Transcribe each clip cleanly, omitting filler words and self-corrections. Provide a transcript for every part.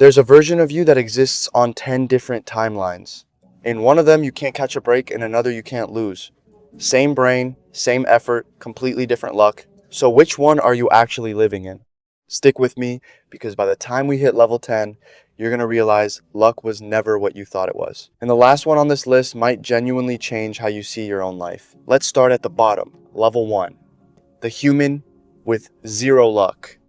There's a version of you that exists on 10 different timelines. In one of them, you can't catch a break, in another, you can't lose. Same brain, same effort, completely different luck. So which one are you actually living in? Stick with me, because by the time we hit level 10, you're going to realize luck was never what you thought it was. And the last one on this list might genuinely change how you see your own life. Let's start at the bottom, level 1. The human with zero luck.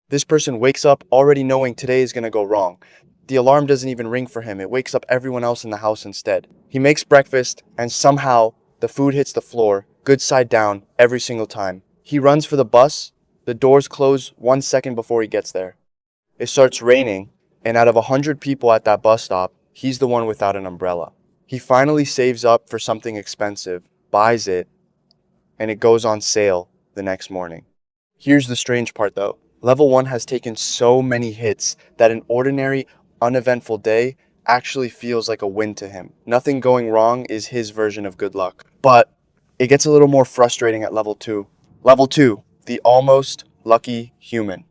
This person wakes up already knowing today is going to go wrong. The alarm doesn't even ring for him. It wakes up everyone else in the house instead. He makes breakfast and somehow the food hits the floor, good side down, every single time. He runs for the bus. The doors close 1 second before he gets there. It starts raining, and out of 100 people at that bus stop, he's the one without an umbrella. He finally saves up for something expensive, buys it, and it goes on sale the next morning. Here's the strange part though. Level 1 has taken so many hits that an ordinary, uneventful day actually feels like a win to him. Nothing going wrong is his version of good luck. But it gets a little more frustrating at level 2. Level 2, the almost lucky human.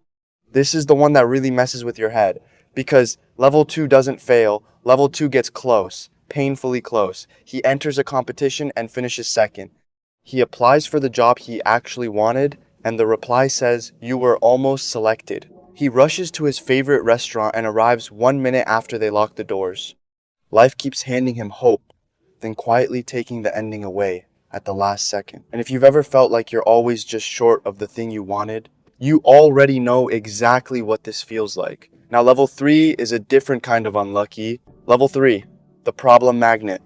This is the one that really messes with your head, because level 2 doesn't fail. Level 2 gets close, painfully close. He enters a competition and finishes second. He applies for the job he actually wanted, and the reply says, "You were almost selected." He rushes to his favorite restaurant and arrives 1 minute after they lock the doors. Life keeps handing him hope, then quietly taking the ending away at the last second. And if you've ever felt like you're always just short of the thing you wanted, you already know exactly what this feels like. Now, level 3 is a different kind of unlucky. Level 3, the problem magnet.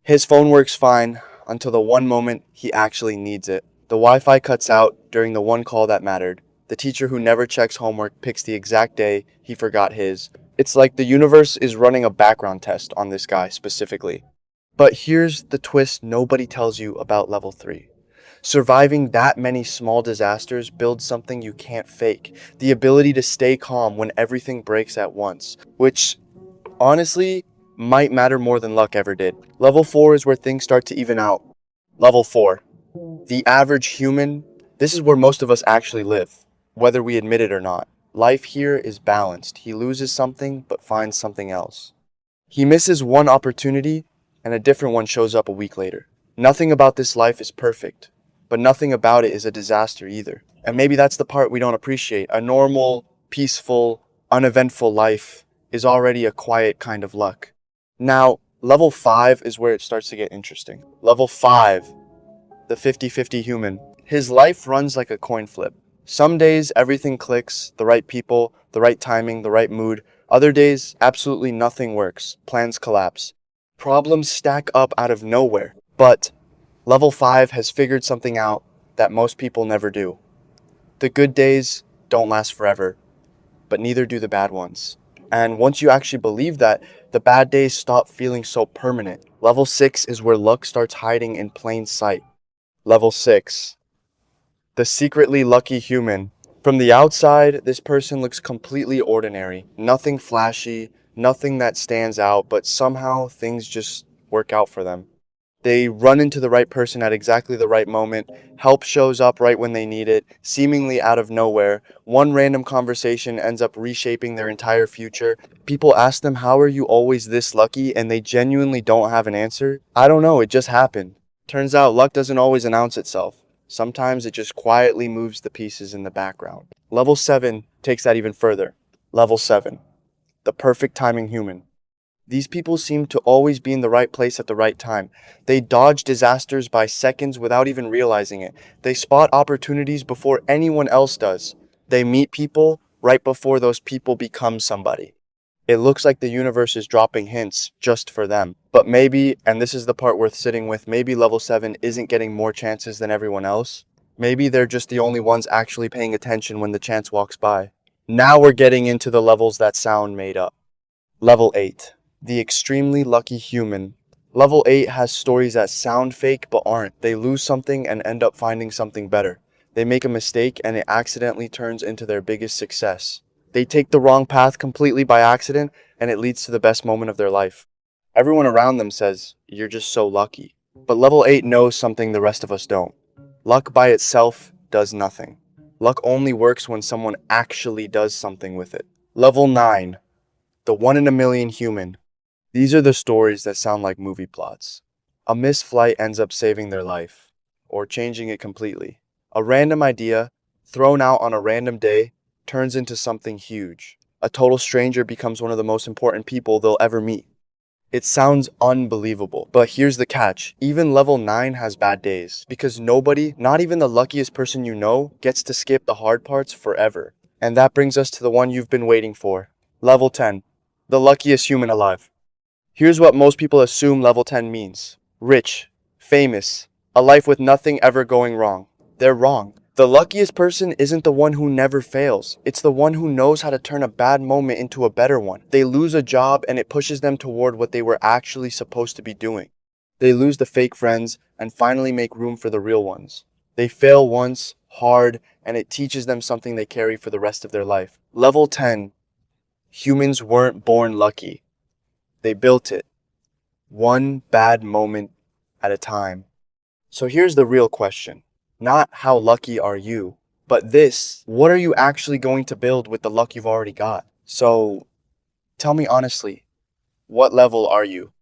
His phone works fine until the one moment he actually needs it. The Wi-Fi cuts out during the one call that mattered. The teacher who never checks homework picks the exact day he forgot his. It's like the universe is running a background test on this guy specifically. But here's the twist nobody tells you about level 3. Surviving that many small disasters builds something you can't fake. The ability to stay calm when everything breaks at once, which honestly might matter more than luck ever did. Level 4 is where things start to even out. Level 4. The average human. This is where most of us actually live, whether we admit it or not. Life here is balanced. He loses something, but finds something else. He misses one opportunity, and a different one shows up a week later. Nothing about this life is perfect, but nothing about it is a disaster either. And maybe that's the part we don't appreciate. A normal, peaceful, uneventful life is already a quiet kind of luck. Now, level 5 is where it starts to get interesting. Level 5. The 50-50 human. His life runs like a coin flip. Some days everything clicks, the right people, the right timing, the right mood. Other days absolutely nothing works. Plans collapse. Problems stack up out of nowhere. But level 5 has figured something out that most people never do. The good days don't last forever, but neither do the bad ones. And once you actually believe that, the bad days stop feeling so permanent. Level 6 is where luck starts hiding in plain sight. Level 6. The secretly lucky human. From the outside, this person looks completely ordinary. Nothing flashy, nothing that stands out, but somehow things just work out for them. They run into the right person at exactly the right moment. Help shows up right when they need it, seemingly out of nowhere. One random conversation ends up reshaping their entire future. People ask them, "How are you always this lucky?" And they genuinely don't have an answer. I don't know, it just happened. Turns out luck doesn't always announce itself. Sometimes it just quietly moves the pieces in the background. Level 7 takes that even further. Level 7. The perfect timing human. These people seem to always be in the right place at the right time. They dodge disasters by seconds without even realizing it. They spot opportunities before anyone else does. They meet people right before those people become somebody. It looks like the universe is dropping hints just for them. But maybe, and this is the part worth sitting with, maybe level 7 isn't getting more chances than everyone else. Maybe they're just the only ones actually paying attention when the chance walks by. Now we're getting into the levels that sound made up. Level 8. The extremely lucky human. Level 8 has stories that sound fake but aren't. They lose something and end up finding something better. They make a mistake and it accidentally turns into their biggest success. They take the wrong path completely by accident, and it leads to the best moment of their life. Everyone around them says, "You're just so lucky." But level 8 knows something the rest of us don't. Luck by itself does nothing. Luck only works when someone actually does something with it. Level 9. The one in a million human. These are the stories that sound like movie plots. A missed flight ends up saving their life, or changing it completely. A random idea, thrown out on a random day, turns into something huge. A total stranger becomes one of the most important people they'll ever meet. It sounds unbelievable, but here's the catch. Even level 9 has bad days, because nobody, not even the luckiest person you know, gets to skip the hard parts forever. And that brings us to the one you've been waiting for. Level 10. The luckiest human alive. Here's what most people assume level 10 means. Rich, famous, a life with nothing ever going wrong. They're wrong. The luckiest person isn't the one who never fails. It's the one who knows how to turn a bad moment into a better one. They lose a job and it pushes them toward what they were actually supposed to be doing. They lose the fake friends and finally make room for the real ones. They fail once, hard, and it teaches them something they carry for the rest of their life. Level 10. Humans weren't born lucky. They built it. One bad moment at a time. So here's the real question. Not how lucky are you, but this, what are you actually going to build with the luck you've already got? So tell me honestly, what level are you?